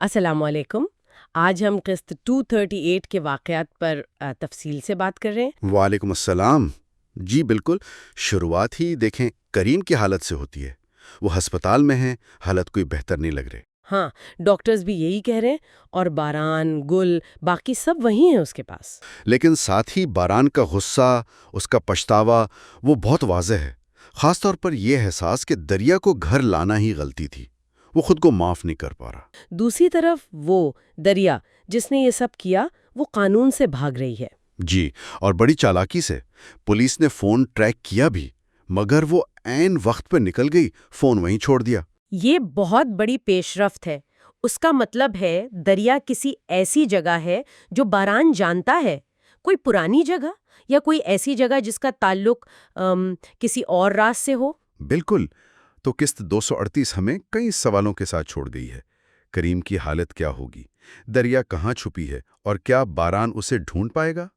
السلام علیکم۔ آج ہم قسط 238 کے واقعات پر تفصیل سے بات کر رہے ہیں۔ وعلیکم السلام۔ جی بالکل، شروعات ہی دیکھیں کریم کی حالت سے ہوتی ہے۔ وہ ہسپتال میں ہیں، حالت کوئی بہتر نہیں لگ رہے۔ ہاں، ڈاکٹرز بھی یہی کہہ رہے ہیں، اور باران، گل، باقی سب وہی ہیں اس کے پاس۔ لیکن ساتھ ہی باران کا غصہ، اس کا پچھتاوا، وہ بہت واضح ہے۔ خاص طور پر یہ احساس کہ دریا کو گھر لانا ہی غلطی تھی۔ وہ خود کو معاف نہیں کر پا رہا۔ دوسری طرف وہ دریا جس نے یہ سب کیا، وہ قانون سے بھاگ رہی ہے۔ جی، اور بڑی چالاکی سے پولیس نے فون ٹریک کیا بھی، مگر وہ عین وقت پہ نکل گئی، فون وہیں چھوڑ دیا۔ یہ بہت بڑی پیش رفت ہے۔ اس کا مطلب ہے دریا کسی ایسی جگہ ہے جو باران جانتا ہے، کوئی پرانی جگہ یا کوئی ایسی جگہ جس کا تعلق کسی اور راز سے ہو۔ بالکل۔ تو قسط 238 ہمیں کئی سوالوں کے ساتھ چھوڑ گئی ہے۔ کریم کی حالت کیا ہوگی؟ دریا کہاں چھپی ہے؟ اور کیا باران اسے ڈھونڈ پائے گا؟